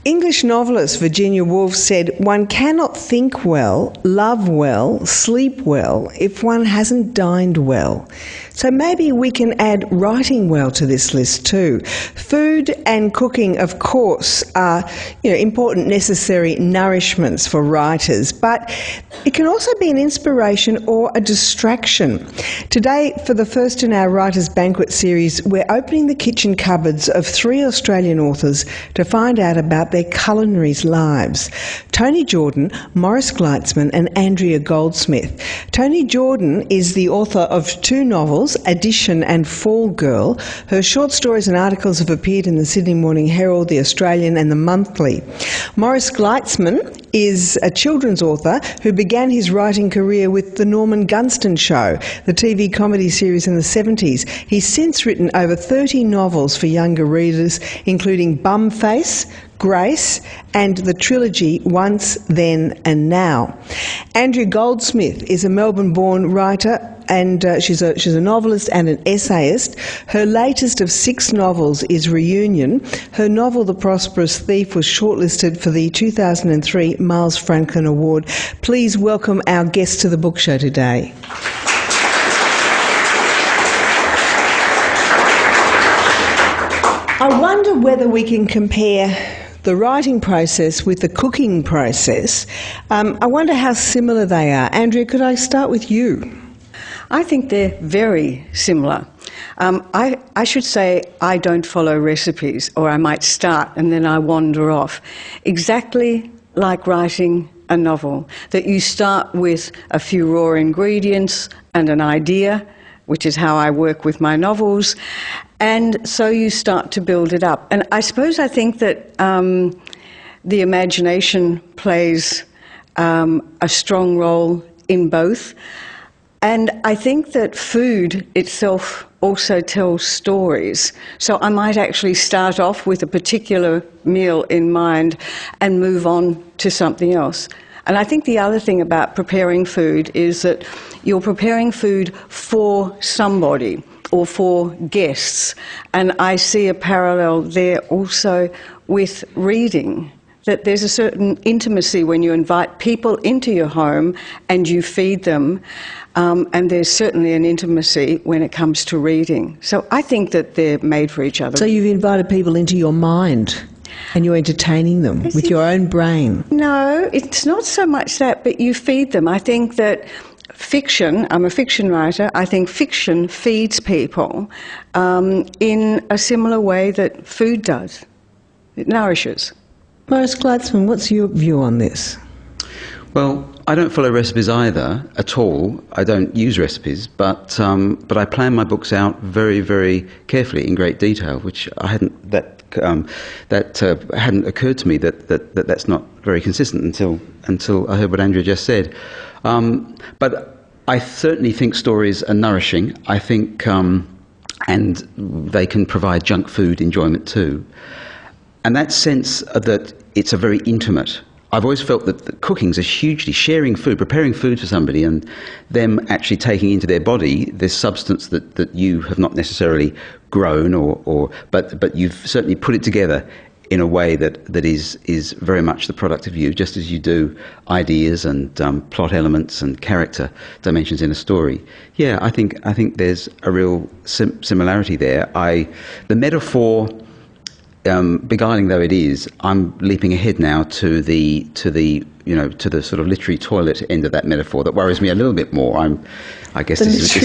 English novelist Virginia Woolf said, "One cannot think well, love well, sleep well if one hasn't dined well." So maybe we can add writing well to this list too. Food and cooking, of course, are important, necessary nourishments for writers, but it can also be an inspiration or a distraction. Today, for the first in our Writers' Banquet series, we're opening the kitchen cupboards of 3 Australian authors to find out about their culinary lives. Toni Jordan, Maurice Gleitzman and Andrea Goldsmith. Toni Jordan is the author of 2 novels, Addition and Fall Girl. Her short stories and articles have appeared in the Sydney Morning Herald, The Australian and The Monthly. Maurice Gleitzman is a children's author who began his writing career with The Norman Gunston Show, the TV comedy series in the 70s. He's since written over 30 novels for younger readers, including Bumface, Grace and the trilogy Once, Then and Now. Andrea Goldsmith is a Melbourne-born writer and she's a novelist and an essayist. Her latest of 6 novels is Reunion. Her novel The Prosperous Thief was shortlisted for the 2003 Miles Franklin Award. Please welcome our guest to the book show today. I wonder whether we can compare the writing process with the cooking process. I wonder how similar they are. Andrea, could I start with you? I think they're very similar. I should say I don't follow recipes, or I might start and then I wander off. Exactly like writing a novel, that you start with a few raw ingredients and an idea, which is how I work with my novels, and so you start to build it up. And I think that the imagination plays a strong role in both. And I think that food itself also tells stories. So I might actually start off with a particular meal in mind and move on to something else. And I think the other thing about preparing food is that you're preparing food for somebody or for guests. And I see a parallel there also with reading, that there's a certain intimacy when you invite people into your home and you feed them, and there's certainly an intimacy when it comes to reading. So I think that they're made for each other. So you've invited people into your mind and you're entertaining them with your own brain. No, it's not so much that, but you feed them. I think that fiction, I'm a fiction writer, I think fiction feeds people in a similar way that food does. It nourishes. Maurice Gleitzman, what's your view on this? Well, I don't follow recipes either at all. I don't use recipes, but I plan my books out very, very carefully in great detail, which I hadn't hadn't occurred to me that's not very consistent until I heard what Andrea just said. But I certainly think stories are nourishing. I think, and they can provide junk food enjoyment too. And that sense that it's a very intimate. I've always felt that cooking's a hugely sharing food, preparing food for somebody and them actually taking into their body this substance that you have not necessarily grown but you've certainly put it together in a way that is very much the product of you, just as you do ideas and plot elements and character dimensions in a story. Yeah, I think there's a real similarity there. The metaphor, beguiling though it is, I'm leaping ahead now to the sort of literary toilet end of that metaphor that worries me a little bit more. I guess this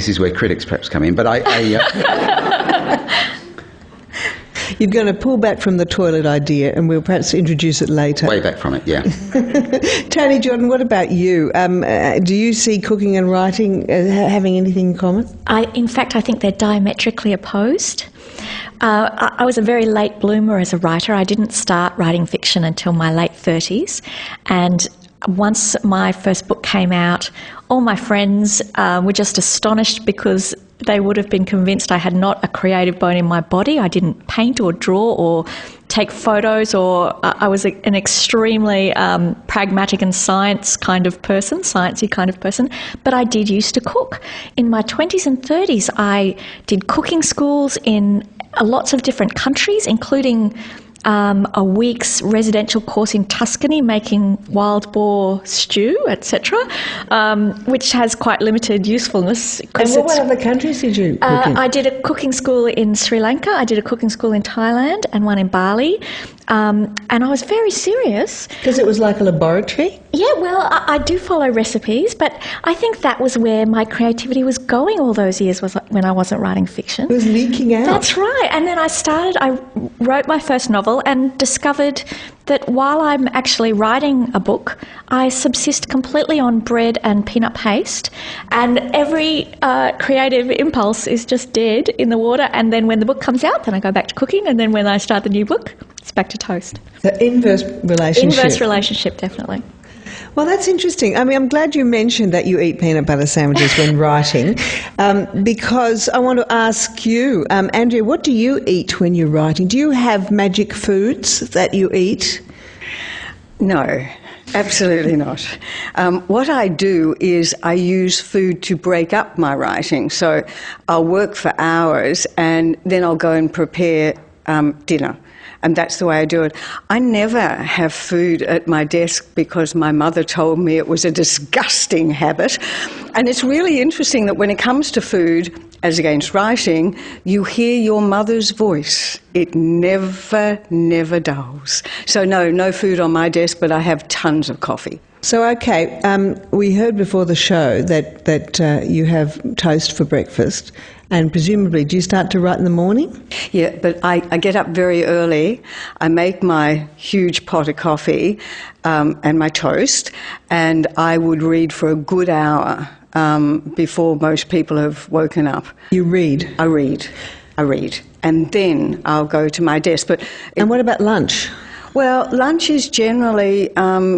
is where critics perhaps come in. But you're going to pull back from the toilet idea and we'll perhaps introduce it later. Way back from it, yeah. Toni Jordan, what about you? Do you see cooking and writing having anything in common? In fact, I think they're diametrically opposed. I was a very late bloomer as a writer. I didn't start writing fiction until my late 30s. And once my first book came out, all my friends were just astonished because they would have been convinced I had not a creative bone in my body. I didn't paint or draw or take photos, or I was an extremely pragmatic and sciencey kind of person, but I did used to cook. In my 20s and 30s, I did cooking schools in lots of different countries, including a week's residential course in Tuscany making wild boar stew, etc., which has quite limited usefulness. And what other countries did you cook in? I did a cooking school in Sri Lanka, I did a cooking school in Thailand and one in Bali. And I was very serious. Because it was like a laboratory? Yeah, well, I do follow recipes, but I think that was where my creativity was going all those years, was when I wasn't writing fiction. It was leaking out. That's right. And then I wrote my first novel and discovered that while I'm actually writing a book, I subsist completely on bread and peanut paste, and every creative impulse is just dead in the water. And then when the book comes out, then I go back to cooking, and then when I start the new book, it's back to toast. The inverse relationship. Inverse relationship, definitely. Well, that's interesting. I mean, I'm glad you mentioned that you eat peanut butter sandwiches when writing, because I want to ask you, Andrea, what do you eat when you're writing? Do you have magic foods that you eat? No, absolutely not. What I do is I use food to break up my writing. So I'll work for hours and then I'll go and prepare dinner. And that's the way I do it. I never have food at my desk because my mother told me it was a disgusting habit. And it's really interesting that when it comes to food, as against writing, you hear your mother's voice. It never dulls. So no food on my desk, but I have tons of coffee. So, okay, we heard before the show that you have toast for breakfast, and presumably, do you start to write in the morning? Yeah, but I get up very early. I make my huge pot of coffee and my toast, and I would read for a good hour before most people have woken up. You read? I read. And then I'll go to my desk. And what about lunch? Well, lunch is generally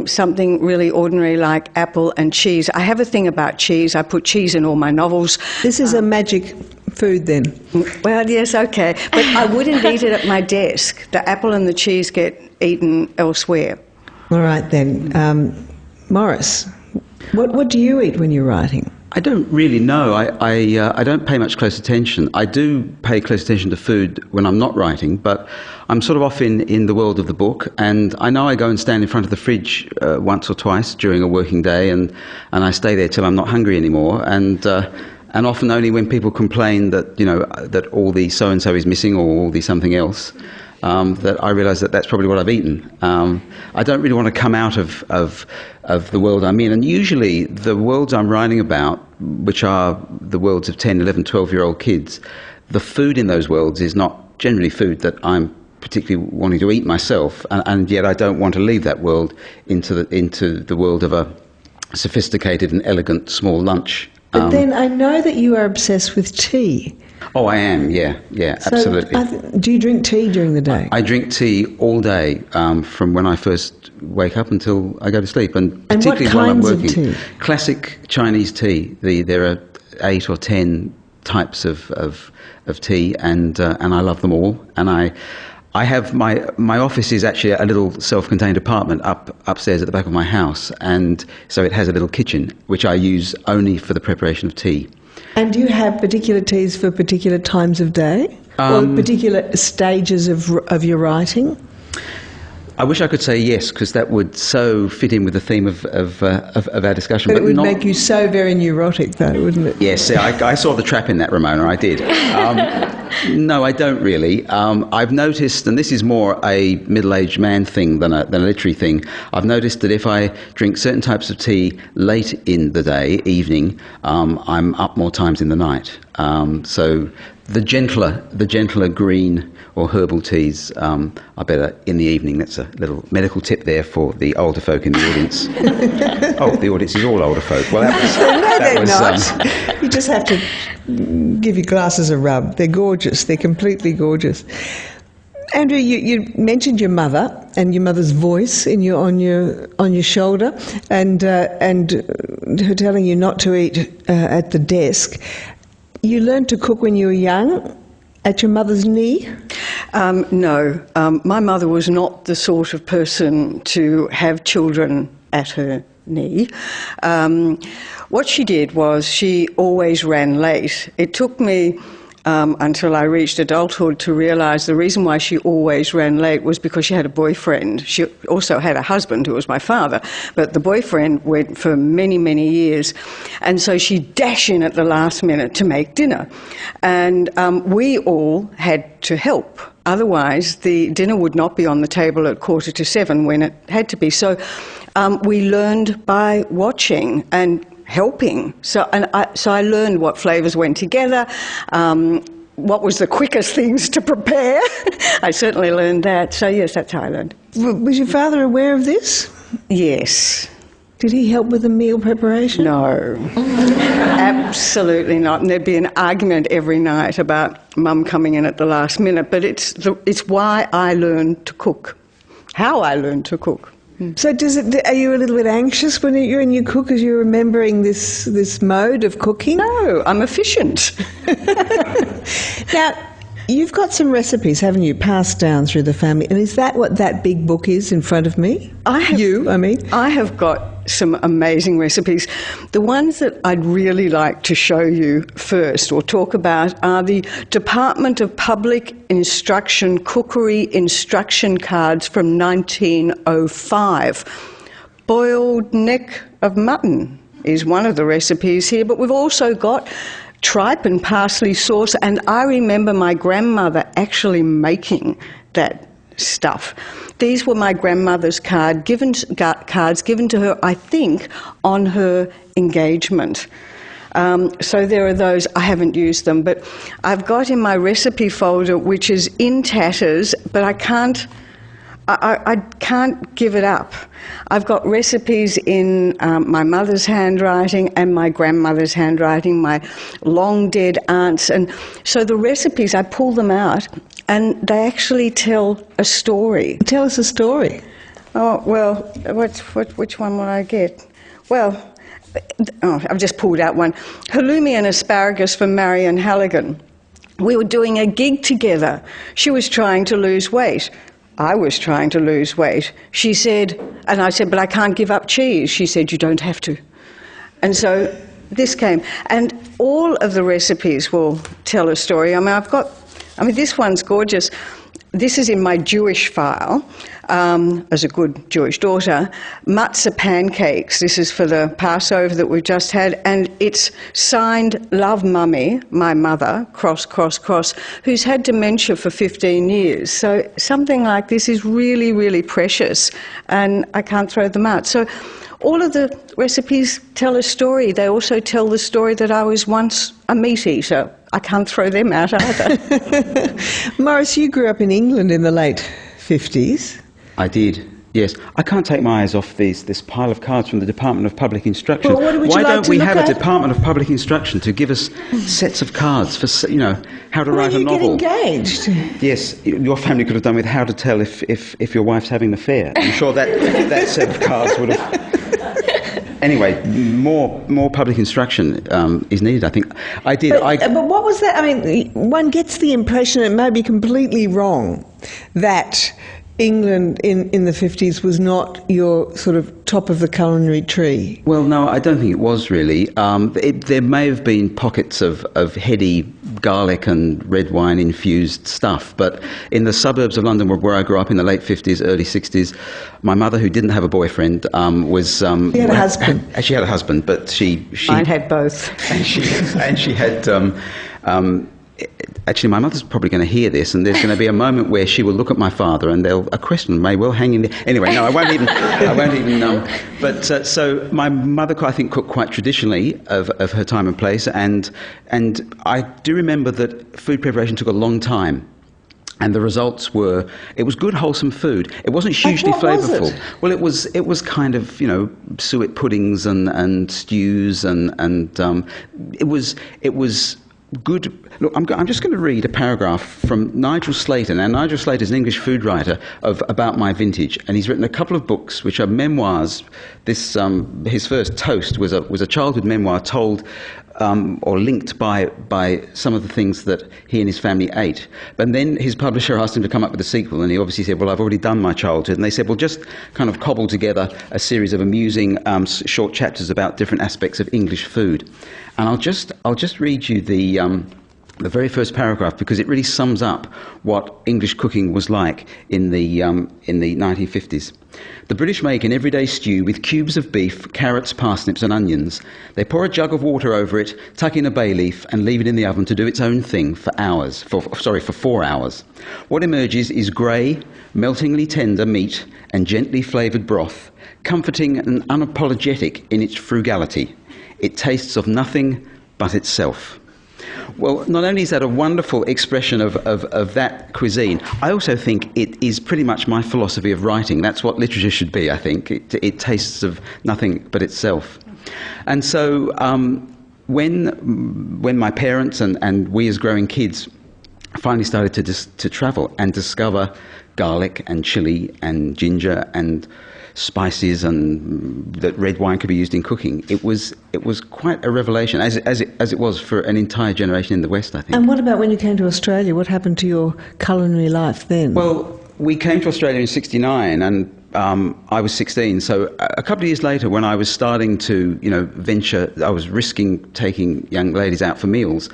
something really ordinary like apple and cheese. I have a thing about cheese. I put cheese in all my novels. This is a magic food then? Well, yes, okay. But I wouldn't eat it at my desk. The apple and the cheese get eaten elsewhere. All right then. Morris, what do you eat when you're writing? I don't really know. I don't pay much close attention. I do pay close attention to food when I'm not writing, but I'm sort of off in the world of the book, and I know I go and stand in front of the fridge once or twice during a working day, and I stay there till I'm not hungry anymore, and often only when people complain that, that all the so-and-so is missing or all the something else, that I realise that that's probably what I've eaten. I don't really want to come out of the world I'm in, and usually the worlds I'm writing about, which are the worlds of 10, 11, 12-year-old kids, the food in those worlds is not generally food that I'm particularly wanting to eat myself, and yet I don't want to leave that world into the world of a sophisticated and elegant small lunch. But then I know that you are obsessed with tea. Oh, I am, yeah, so absolutely. Do you drink tea during the day? I drink tea all day, from when I first wake up until I go to sleep, and particularly what while I'm kinds working. of tea? Classic Chinese tea. There are 8 or 10 types of tea, and I love them all. And I have my office is actually a little self-contained apartment upstairs at the back of my house, and so it has a little kitchen which I use only for the preparation of tea. And do you have particular teas for particular times of day, or particular stages of your writing? I wish I could say yes, because that would so fit in with the theme of our discussion. But it would make you so very neurotic, though, wouldn't it? Yes, I saw the trap in that, Ramona, I did. No, I don't really. I've noticed, and this is more a middle-aged man thing than a literary thing, I've noticed that if I drink certain types of tea late in the day, evening, I'm up more times in the night. So the gentler green or herbal teas are better in the evening. That's a little medical tip there for the older folk in the audience. Oh, the audience is all older folk. Well, they're not. You just have to give your glasses a rub. They're gorgeous. They're completely gorgeous. Andrea, you mentioned your mother and your mother's voice on your shoulder, and her telling you not to eat at the desk. You learned to cook when you were young, at your mother's knee? No. My mother was not the sort of person to have children at her knee. What she did was she always ran late. It took me until I reached adulthood to realise the reason why she always ran late was because she had a boyfriend. She also had a husband who was my father, but the boyfriend went for many, many years. And so she'd dash in at the last minute to make dinner. And we all had to help. Otherwise, the dinner would not be on the table at 6:45 when it had to be. So we learned by watching and helping. So I learned what flavours went together, what was the quickest things to prepare. I certainly learned that. So yes, that's how I learned. Was your father aware of this? Yes. Did he help with the meal preparation? No, absolutely not. And there'd be an argument every night about Mum coming in at the last minute. But it's why I learned to cook, how I learned to cook. So are you a little bit anxious when you cook as you're remembering this mode of cooking? No, I'm efficient. Now, you've got some recipes, haven't you, passed down through the family? And is that what that big book is in front of me? I have got some amazing recipes. The ones that I'd really like to show you first or talk about are the Department of Public Instruction cookery instruction cards from 1905. Boiled neck of mutton is one of the recipes here, but we've also got tripe and parsley sauce, and I remember my grandmother actually making that stuff. These were my grandmother's cards given to her, I think, on her engagement. So there are those. I haven't used them, but I've got in my recipe folder, which is in tatters, but I can't give it up. I've got recipes in my mother's handwriting and my grandmother's handwriting, my long dead aunts. And so the recipes, I pull them out and they actually tell a story. Tell us a story. Oh, well, which one will I get? Well, I've just pulled out one. Halloumi and asparagus for Marion Halligan. We were doing a gig together. She was trying to lose weight. I was trying to lose weight. She said, and I said, but I can't give up cheese. She said, you don't have to. And so this came. And all of the recipes will tell a story. This one's gorgeous. This is in my Jewish file, as a good Jewish daughter. Matzah pancakes. This is for the Passover that we've just had. And it's signed Love Mummy, my mother, cross, cross, cross, who's had dementia for 15 years. So something like this is really, really precious. And I can't throw them out. So all of the recipes tell a story. They also tell the story that I was once a meat eater. I can't throw them out either. Maurice, you grew up in England in the late 50s. I did, yes. I can't take my eyes off this pile of cards from the Department of Public Instruction. Well, Why don't we have a Department of Public Instruction to give us sets of cards for, how to write a novel? Get engaged. Yes, your family could have done with how to tell if your wife's having an affair. I'm sure that set of cards would have... Anyway, more public instruction is needed, I think. But what was that? One gets the impression, it may be completely wrong, that England in the 50s was not your sort of top of the culinary tree. Well, no, I don't think it was really. There may have been pockets of heady garlic and red wine infused stuff, but in the suburbs of London where I grew up in the late 50s, early 60s, my mother, who didn't have a boyfriend, was... She had a husband. She had a husband, but she... Mine had both. And she had... Actually, my mother's probably going to hear this, and there's going to be a moment where she will look at my father, and a question may well hang in there. Anyway, no, I won't even. But so my mother, I think, cooked quite traditionally of her time and place, and I do remember that food preparation took a long time. And the results were, it was good, wholesome food. It wasn't hugely flavourful. Was it? Well, it was kind of, suet puddings and stews, and it was good. Look, I'm just going to read a paragraph from Nigel Slater. Now, Nigel Slater is an English food writer about my vintage, and he's written a couple of books which are memoirs. This his first, Toast, was a childhood memoir told or linked by some of the things that he and his family ate. But then his publisher asked him to come up with a sequel, and he obviously said, well, I've already done my childhood. And they said, well, just kind of cobble together a series of amusing short chapters about different aspects of English food. And I'll just read you the the very first paragraph, because it really sums up what English cooking was like in the 1950s. The British make an everyday stew with cubes of beef, carrots, parsnips and onions. They pour a jug of water over it, tuck in a bay leaf and leave it in the oven to do its own thing for 4 hours. What emerges is grey, meltingly tender meat and gently flavoured broth, comforting and unapologetic in its frugality. It tastes of nothing but itself. Well, not only is that a wonderful expression of that cuisine, I also think it is pretty much my philosophy of writing. That's what literature should be, I think. It tastes of nothing but itself. And so when my parents and we as growing kids finally started to travel and discover garlic and chili and ginger and spices and that red wine could be used in cooking, it was quite a revelation, as it was for an entire generation in the West, I think. And what about when you came to Australia? What happened to your culinary life then? Well, we came to Australia in '69, and I was 16. So a couple of years later, when I was starting to venture, I was risking taking young ladies out for meals.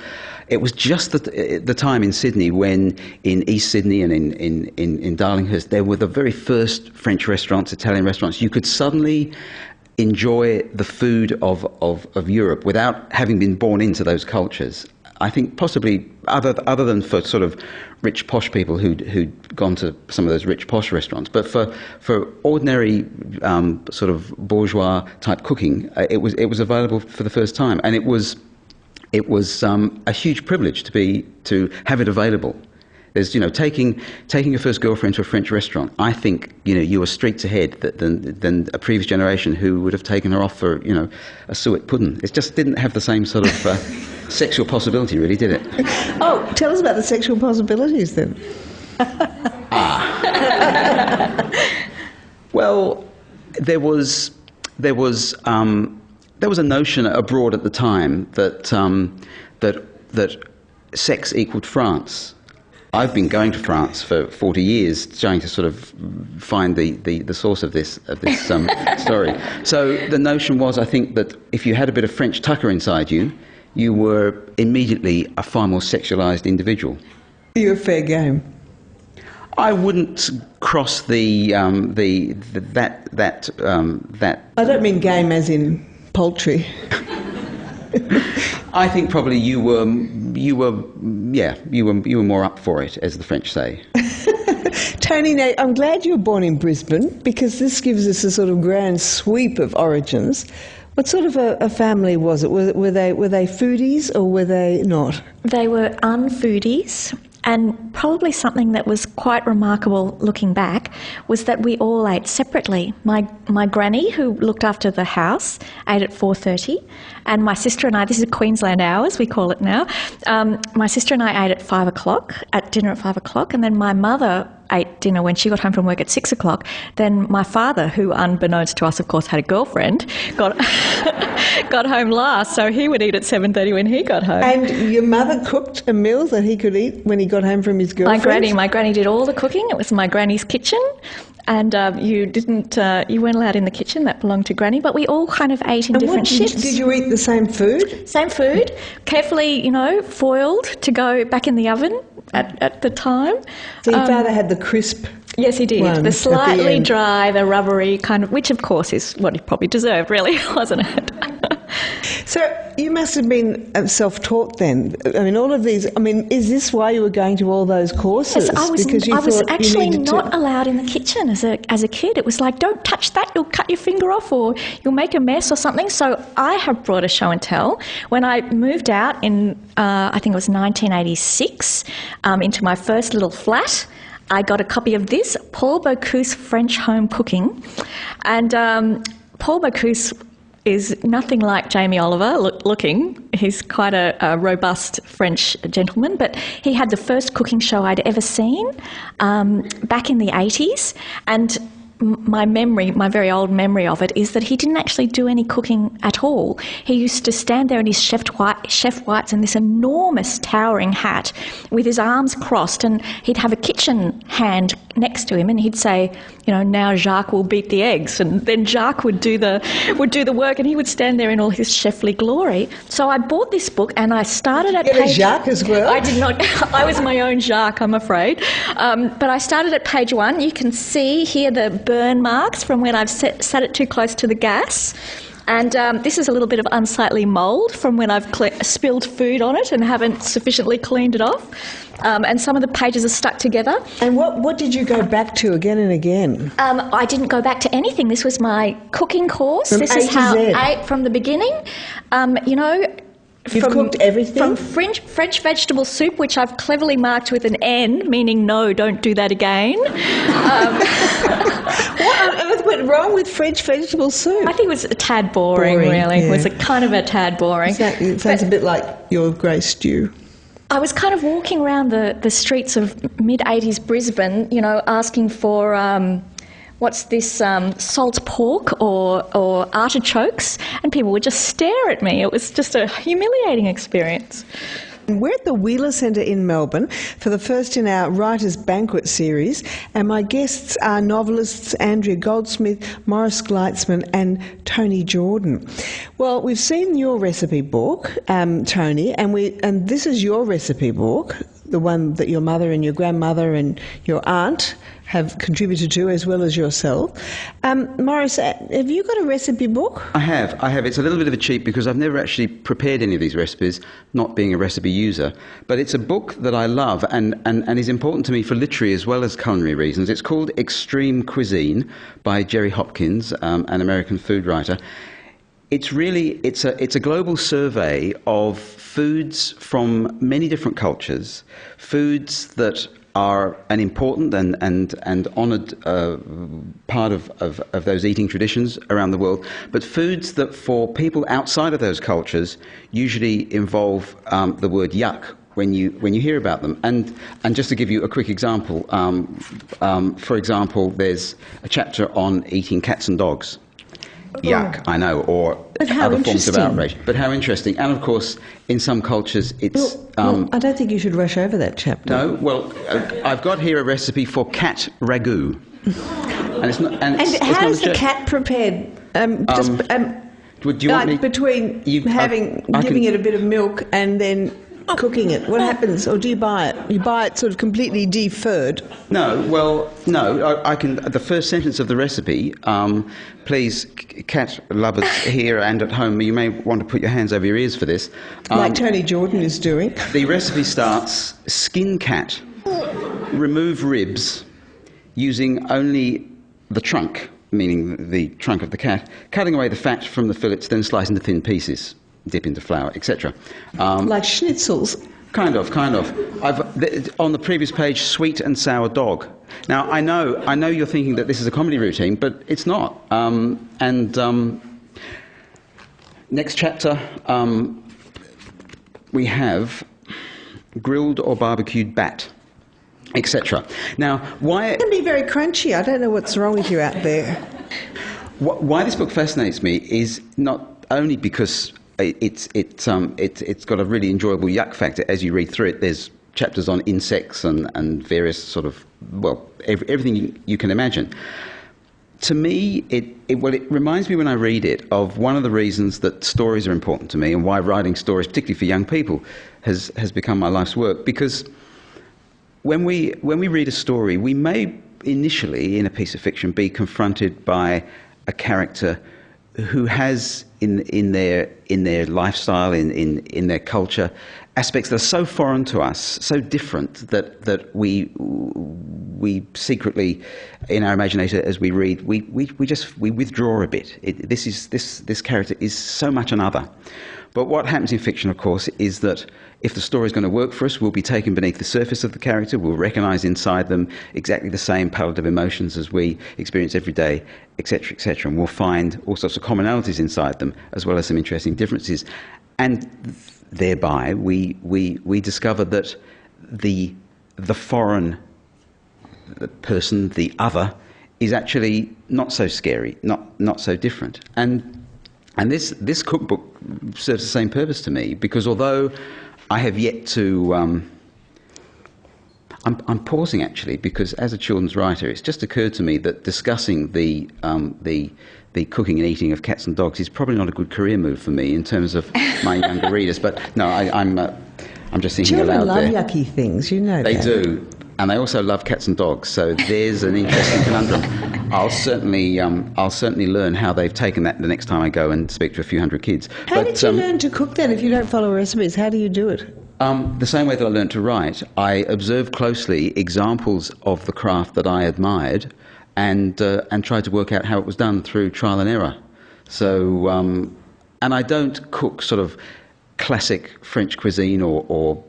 It was just the time in Sydney when in East Sydney and in Darlinghurst there were the very first French restaurants, Italian restaurants. You could suddenly enjoy the food of Europe without having been born into those cultures. I think possibly other than for sort of rich posh people who'd gone to some of those rich posh restaurants, but for ordinary sort of bourgeois type cooking, it was available for the first time, and it was a huge privilege to have it available. There's taking your first girlfriend to a French restaurant. I think you were streets ahead than a previous generation who would have taken her off for a suet pudding. It just didn't have the same sort of sexual possibility, really, did it? Oh, tell us about the sexual possibilities then. Well, there was a notion abroad at the time that sex equalled France. I've been going to France for 40 years, trying to sort of find the source of this story. So the notion was, I think, that if you had a bit of French tucker inside you, you were immediately a far more sexualised individual. You're a fair game. I wouldn't cross that. I don't mean game as in poultry. I think probably you were more up for it, as the French say. Toni, now, I'm glad you were born in Brisbane, because this gives us a sort of grand sweep of origins. What sort of a family was it? Were they foodies or were they not? They were unfoodies. And probably something that was quite remarkable looking back was that we all ate separately. My granny, who looked after the house, ate at 4:30, and my sister and I, this is Queensland hours, we call it now, my sister and I ate at 5 o'clock, at dinner at 5 o'clock, and then my mother ate dinner when she got home from work at 6 o'clock. Then my father, who unbeknownst to us, of course, had a girlfriend, got home last, so he would eat at 7:30 when he got home. And your mother cooked a meal that he could eat when he got home from his girlfriend? My granny did all the cooking. It was my granny's kitchen, and you weren't allowed in the kitchen. That belonged to granny. But we all kind of ate in different shifts. Did you eat the same food? Same food, carefully, foiled to go back in the oven at the time. So your father had the crisp. Yes, he did. The slightly dry, the rubbery kind of, which of course is what he probably deserved, really, wasn't it? So you must have been self-taught then. I mean, all of these. I mean, is this why you were going to all those courses? Yes, I was actually not allowed in the kitchen as a kid. It was like, don't touch that, you'll cut your finger off or you'll make a mess or something. So I have brought a show and tell. When I moved out in, I think it was 1986, into my first little flat, I got a copy of this, Paul Bocuse French Home Cooking. And Paul Bocuse is nothing like Jamie Oliver looking. He's quite a robust French gentleman, but he had the first cooking show I'd ever seen back in the 80s. And my very old memory of it is that he didn't actually do any cooking at all. He used to stand there in his chef whites and this enormous towering hat with his arms crossed, and he'd have a kitchen hand next to him, and he'd say, now Jacques will beat the eggs, and then Jacques would do the work, and he would stand there in all his chefly glory. So I bought this book, and I started at page... Jacques as well? I did not. I was my own Jacques, I'm afraid. But I started at page 1. You can see here the burn marks from when I've sat it too close to the gas. And this is a little bit of unsightly mould from when I've spilled food on it and haven't sufficiently cleaned it off. And some of the pages are stuck together. And what did you go back to again and again? I didn't go back to anything. This was my cooking course. From this A is to how Z. from the beginning. You've cooked everything? From French vegetable soup, which I've cleverly marked with an N, meaning no, don't do that again. What on earth went wrong with French vegetable soup? I think it was a tad boring really. Yeah. It was a kind of a tad boring. It sounds a bit like your grey stew. I was kind of walking around the streets of mid-80s Brisbane, asking for... what's this, salt pork or artichokes, and people would just stare at me. It was just a humiliating experience. We're at the Wheeler Centre in Melbourne for the first in our Writers' Banquet series, and my guests are novelists Andrea Goldsmith, Maurice Gleitzman and Toni Jordan. Well, we've seen your recipe book, Toni, and this is your recipe book, the one that your mother and your grandmother and your aunt have contributed to, as well as yourself. Maurice, have you got a recipe book? I have. It's a little bit of a cheat because I've never actually prepared any of these recipes, not being a recipe user. But it's a book that I love and is important to me for literary as well as culinary reasons. It's called Extreme Cuisine by Jerry Hopkins, an American food writer. It's a global survey of foods from many different cultures, foods that are an important and honoured part of those eating traditions around the world, but foods that for people outside of those cultures usually involve the word yuck when you hear about them. And just to give you a quick example, for example, there's a chapter on eating cats and dogs. Yuck, I know, or other forms of outrage. But how interesting. And of course, in some cultures, it's... Well, I don't think you should rush over that chapter. No, well, I've got here a recipe for cat ragu. And it's not... And how is the cat prepared? Would you want me... Between giving it a bit of milk and then cooking it, what happens? Or do you buy it? You buy it sort of completely deferred? No, I can... The first sentence of the recipe, please, cat lovers here and at home, you may want to put your hands over your ears for this. Like Toni Jordan is doing. The recipe starts, skin cat, remove ribs, using only the trunk, meaning the trunk of the cat, cutting away the fat from the fillets, then slice into thin pieces. Dip into flour, etc. Like schnitzels. Kind of. On the previous page, sweet and sour dog. Now, I know you're thinking that this is a comedy routine, but it's not. Next chapter, we have grilled or barbecued bat, etc. Now, why... It can be very crunchy. I don't know what's wrong with you out there. Why this book fascinates me is not only because... It's got a really enjoyable yuck factor as you read through it. There's chapters on insects and various sort of, everything you can imagine. To me, it reminds me when I read it of one of the reasons that stories are important to me and why writing stories, particularly for young people, has become my life's work. Because when we read a story, we may initially, in a piece of fiction, be confronted by a character who has in their lifestyle, in their culture, aspects that are so foreign to us, so different that we secretly, in our imagination as we read, we withdraw a bit. This character is so much another. But what happens in fiction, of course, is that if the story is going to work for us, we'll be taken beneath the surface of the character, we'll recognise inside them exactly the same palette of emotions as we experience every day, etc., etc., and we'll find all sorts of commonalities inside them, as well as some interesting differences. And thereby, we discover that the foreign person, the other, is actually not so scary, not so different. And this cookbook serves the same purpose to me, because although I have yet to I'm pausing actually, because as a children's writer, it's just occurred to me that discussing the cooking and eating of cats and dogs is probably not a good career move for me in terms of my younger readers. But no, I'm just thinking aloud there. Children love yucky things, you know. They do, and they also love cats and dogs. So there's an interesting conundrum. I'll certainly learn how they've taken that the next time I go and speak to a few hundred kids. How did you learn to cook then? If you don't follow recipes, how do you do it? The same way that I learned to write, I observed closely examples of the craft that I admired, and tried to work out how it was done through trial and error. So, and I don't cook sort of classic French cuisine or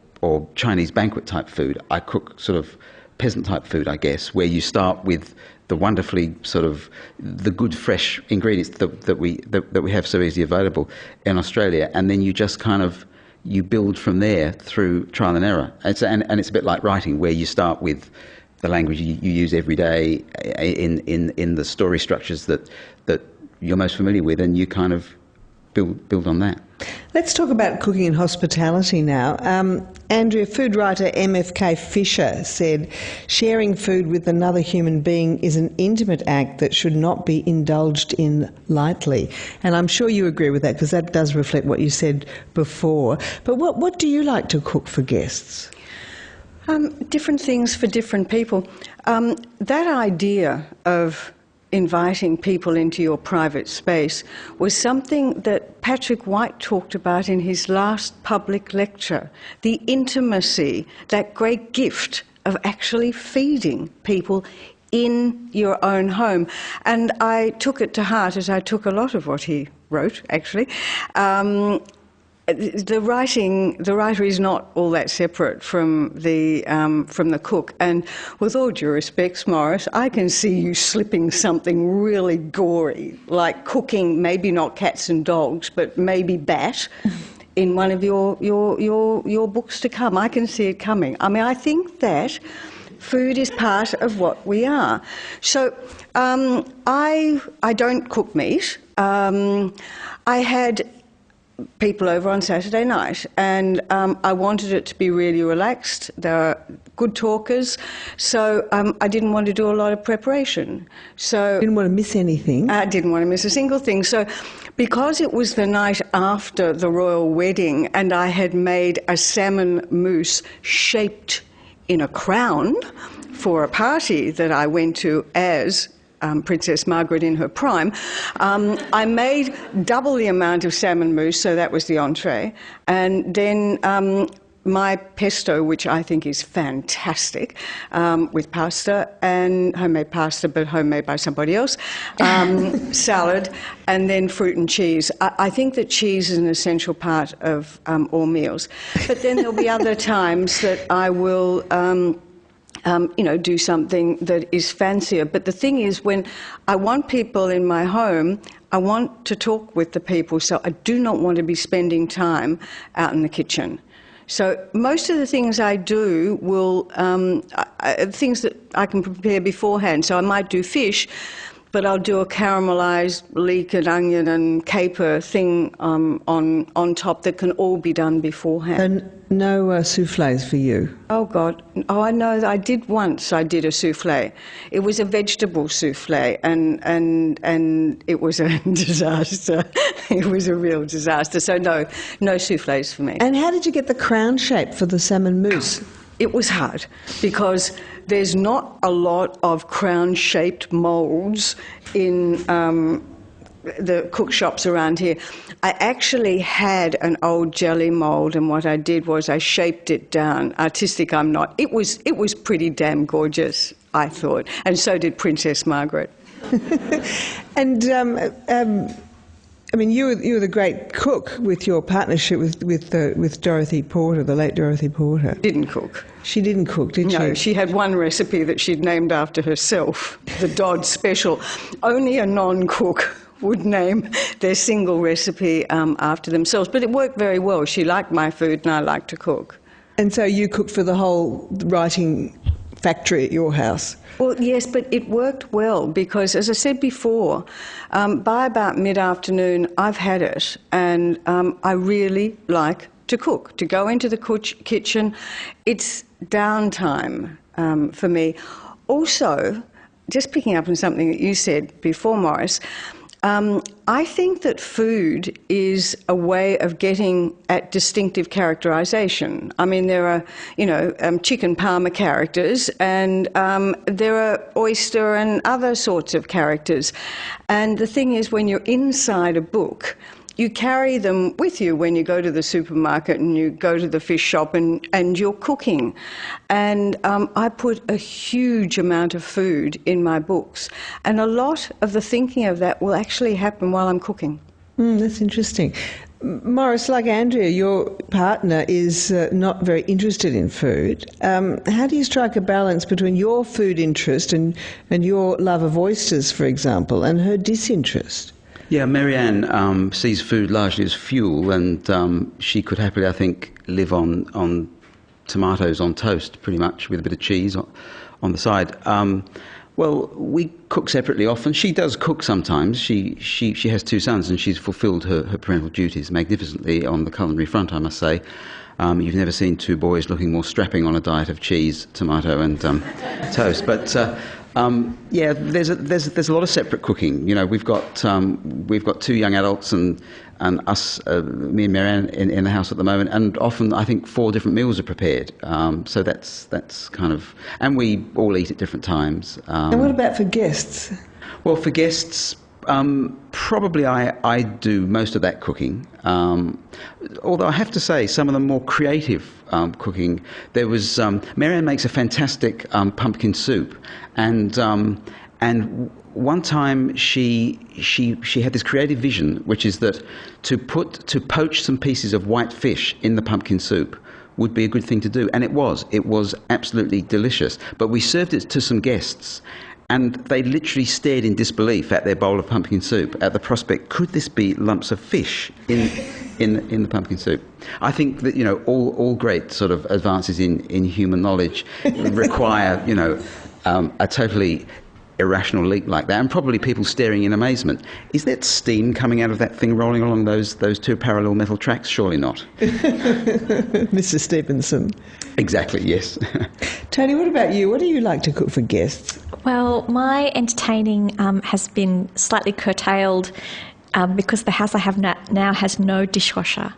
Chinese banquet type food. I cook sort of peasant type food, I guess, where you start with the wonderfully sort of the good fresh ingredients that we have so easily available in Australia, and then you just kind of you build from there through trial and error. And it's a bit like writing, where you start with the language you use every day in the story structures that you're most familiar with, and you kind of build on that. Let's talk about cooking and hospitality now. Andrea, food writer MFK Fisher said, sharing food with another human being is an intimate act that should not be indulged in lightly. And I'm sure you agree with that, because that does reflect what you said before. But what do you like to cook for guests? Different things for different people. That idea of inviting people into your private space was something that Patrick White talked about in his last public lecture. The intimacy, that great gift of actually feeding people in your own home. And I took it to heart, as I took a lot of what he wrote, actually. The writer is not all that separate from the cook. And with all due respects, Morris, I can see you slipping something really gory, like cooking maybe not cats and dogs, but maybe bat, in one of your books to come. I can see it coming. I mean, I think that food is part of what we are. So I don't cook meat. I had people over on Saturday night, and I wanted it to be really relaxed. They were good talkers, so I didn't want to do a lot of preparation. So Didn't want to miss anything. I didn't want to miss a single thing. So because it was the night after the royal wedding, and I had made a salmon mousse shaped in a crown for a party that I went to as Princess Margaret in her prime, I made double the amount of salmon mousse, so that was the entree, and then my pesto, which I think is fantastic, with pasta, and homemade pasta, but homemade by somebody else, salad, and then fruit and cheese. I think that cheese is an essential part of all meals. But then there'll be other times that I will do something that is fancier. But the thing is, when I want people in my home, I want to talk with the people, so I do not want to be spending time out in the kitchen. So most of the things I do will, things that I can prepare beforehand. So I might do fish, but I'll do a caramelised leek and onion and caper thing on top that can all be done beforehand. And no soufflés for you? Oh, God. Oh, I know. I did once. I did a soufflé. It was a vegetable soufflé, and it was a disaster. It was a real disaster. So no soufflés for me. And how did you get the crown shape for the salmon mousse? It was hard because there's not a lot of crown-shaped moulds in the cook shops around here. I actually had an old jelly mould, and what I did was I shaped it down. Artistic I'm not. It was pretty damn gorgeous, I thought, and so did Princess Margaret. And I mean, you were the great cook with your partnership with Dorothy Porter, the late Dorothy Porter. Didn't cook. She didn't cook, did she? No, she had one recipe that she'd named after herself, the Dodd Special. Only a non-cook would name their single recipe after themselves. But it worked very well. She liked my food and I liked to cook. And so you cooked for the whole writing factory at your house? Well, yes, but it worked well because, as I said before, by about mid-afternoon I've had it, and I really like to cook, to go into the kitchen. It's downtime. for me. Also, just picking up on something that you said before, Morris, I think that food is a way of getting at distinctive characterisation. I mean, there are, chicken parma characters, and there are oyster and other sorts of characters. And the thing is, when you're inside a book, you carry them with you when you go to the supermarket and you go to the fish shop and you're cooking. And I put a huge amount of food in my books. And a lot of the thinking of that will actually happen while I'm cooking. That's interesting. Morris, like Andrea, your partner is not very interested in food. How do you strike a balance between your food interest and your love of oysters, for example, and her disinterest? Yeah, Marianne sees food largely as fuel, and she could happily, I think, live on tomatoes on toast, pretty much, with a bit of cheese on the side. Well, we cook separately often. She does cook sometimes. She has two sons, and she's fulfilled her parental duties magnificently on the culinary front, I must say. You've never seen two boys looking more strapping on a diet of cheese, tomato, and toast. But yeah, there's a lot of separate cooking. We've got two young adults and us, me and Marianne, in the house at the moment, and often I think 4 different meals are prepared. So that's kind of, and we all eat at different times. And what about for guests? Well, for guests, probably I do most of that cooking. Although I have to say, some of the more creative cooking, there was Marianne makes a fantastic pumpkin soup, and one time she had this creative vision, which is that to poach some pieces of white fish in the pumpkin soup would be a good thing to do, and it was absolutely delicious. But we served it to some guests, and they literally stared in disbelief at their bowl of pumpkin soup at the prospect, could this be lumps of fish in the pumpkin soup? I think that, all great sort of advances in human knowledge require, a totally irrational leap like that, and probably people staring in amazement. Is that steam coming out of that thing rolling along those 2 parallel metal tracks? Surely not. Mr. Stevenson. Exactly, yes. Toni, what about you? What do you like to cook for guests? Well, my entertaining has been slightly curtailed because the house I have now has no dishwasher.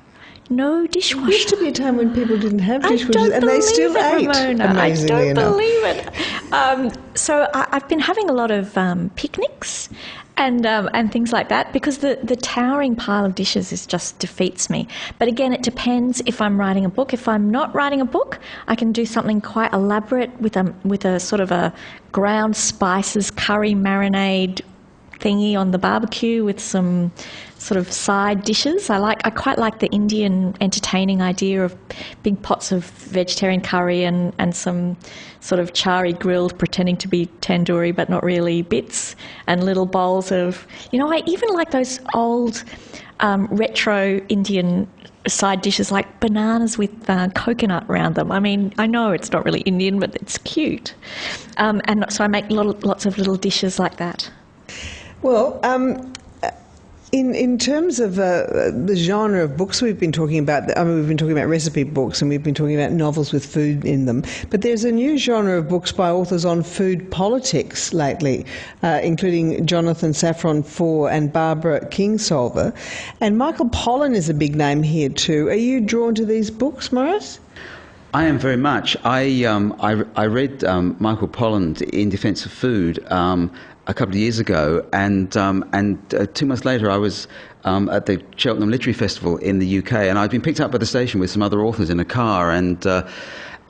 No dishwasher. There used to be a time when people didn't have dishwashers, and they still ate, Ramona. amazingly enough. I don't believe it. So I've been having a lot of picnics and things like that, because the towering pile of dishes just defeats me. But again, it depends if I'm writing a book. If I'm not writing a book, I can do something quite elaborate with a sort of a ground spices curry marinade thingy on the barbecue with some sort of side dishes. I quite like the Indian entertaining idea of big pots of vegetarian curry and some sort of chari grilled pretending to be tandoori but not really bits, and little bowls of, I even like those old retro Indian side dishes like bananas with coconut around them. I mean, I know it's not really Indian, but it's cute. And so I make lots of little dishes like that. Well, in terms of the genre of books we've been talking about, we've been talking about recipe books and we've been talking about novels with food in them, but there's a new genre of books by authors on food politics lately, including Jonathan Safran Foer and Barbara Kingsolver. And Michael Pollan is a big name here too. Are you drawn to these books, Morris? I am very much. I read Michael Pollan in Defence of Food a couple of years ago, and 2 months later I was at the Cheltenham Literary Festival in the UK, and I'd been picked up by the station with some other authors in a car, and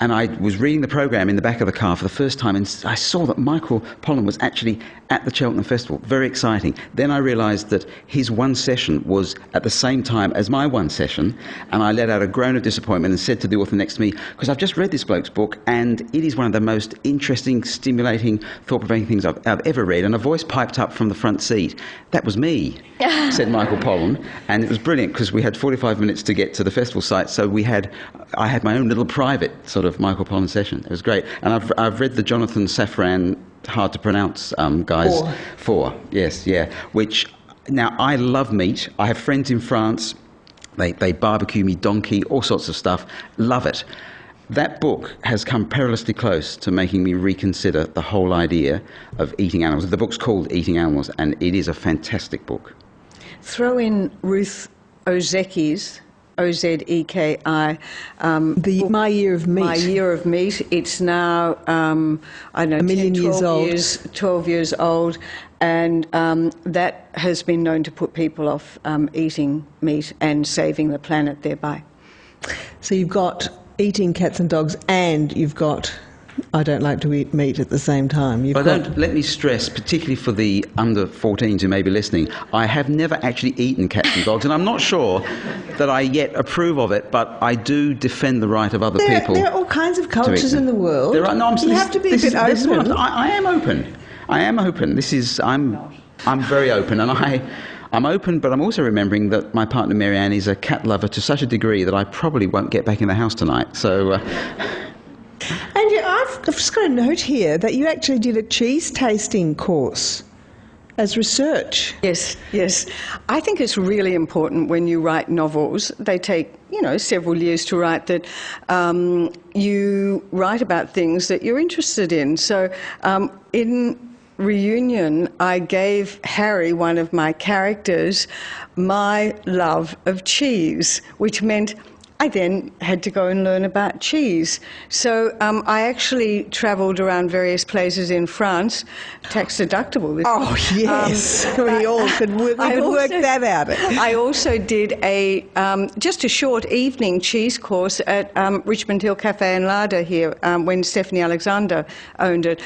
I was reading the programme in the back of the car for the first time, and I saw that Michael Pollan was actually at the Cheltenham Festival. Very exciting. Then I realised that his one session was at the same time as my one session, and I let out a groan of disappointment and said to the author next to me, because I've just read this bloke's book, and it is one of the most interesting, stimulating, thought-provoking things I've ever read, and a voice piped up from the front seat. That was me, said Michael Pollan, and it was brilliant because we had 45 minutes to get to the festival site, so I had my own little private sort of Michael Pollan session. It was great. And I've read the Jonathan Safran, hard to pronounce, guys. Foer. Yes, yeah. Which, now, I love meat. I have friends in France. They barbecue me donkey, all sorts of stuff. Love it. that book has come perilously close to making me reconsider the whole idea of eating animals. The book's called Eating Animals, and it is a fantastic book. Throw in Ruth Ozecki's, Ozeki, My Year of Meat. My Year of Meat. It's now, I don't know, 1 million 10, 12 years old. 12 years old, and that has been known to put people off eating meat and saving the planet thereby. So you've got eating cats and dogs, and you've got I don't like to eat meat at the same time. Let me stress, particularly for the under 14s who may be listening, I have never actually eaten cats and dogs, and I'm not sure that I yet approve of it, but I do defend the right of other people. There are all kinds of cultures in the world. You have to be a bit open. I am open. I am open. I'm very open, and I'm open, but I'm also remembering that my partner Marianne is a cat lover to such a degree that I probably won't get back in the house tonight. So. And I've just got a note here that you actually did a cheese tasting course as research. Yes. I think it's really important when you write novels. They take, several years to write, that you write about things that you're interested in. So in Reunion, I gave Harry, one of my characters, my love of cheese, which meant I then had to go and learn about cheese. So I actually travelled around various places in France, tax deductible. Oh, yes. We all could work that out. I also did just a short evening cheese course at Richmond Hill Cafe and Larder here when Stephanie Alexander owned it.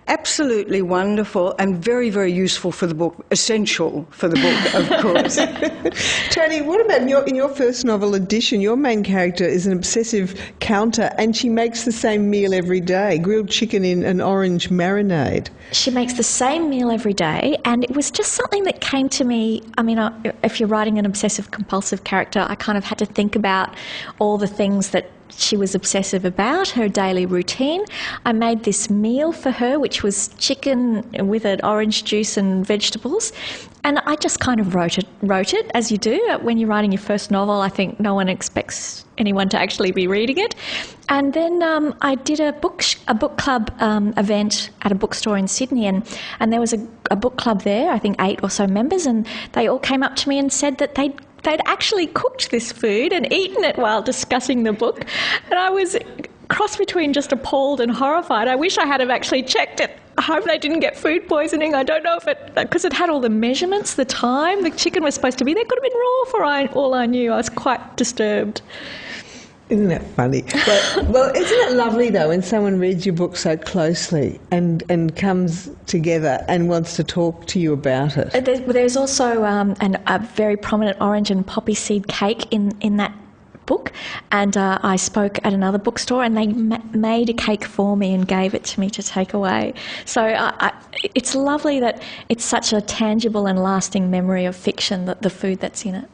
Absolutely wonderful and very, very useful for the book, essential for the book, of course. Toni, what about in your first novel edition, your main character is an obsessive counter and she makes the same meal every day, grilled chicken in an orange marinade. She makes the same meal every day, and it was just something that came to me. I mean, if you're writing an obsessive-compulsive character, I kind of had to think about all the things that she was obsessive about, her daily routine. I made this meal for her, which was chicken with an orange juice and vegetables, and I just kind of wrote it as you do. When you're writing your first novel, I think no one expects anyone to actually be reading it. And then I did a book club event at a bookstore in Sydney, and there was a book club there, I think 8 or so members, and they all came up to me and said that they'd actually cooked this food and eaten it while discussing the book. And I was cross between just appalled and horrified. I wish I had have actually checked it. I hope they didn't get food poisoning. I don't know if because it had all the measurements, the time, the chicken was supposed to be there. It could have been raw for all I knew. I was quite disturbed. Isn't that funny? Well, isn't it lovely, though, when someone reads your book so closely and comes together and wants to talk to you about it? There's also a very prominent orange and poppy seed cake in that book, and I spoke at another bookstore and they made a cake for me and gave it to me to take away. So it's lovely that it's such a tangible and lasting memory of fiction, that the food that's in it.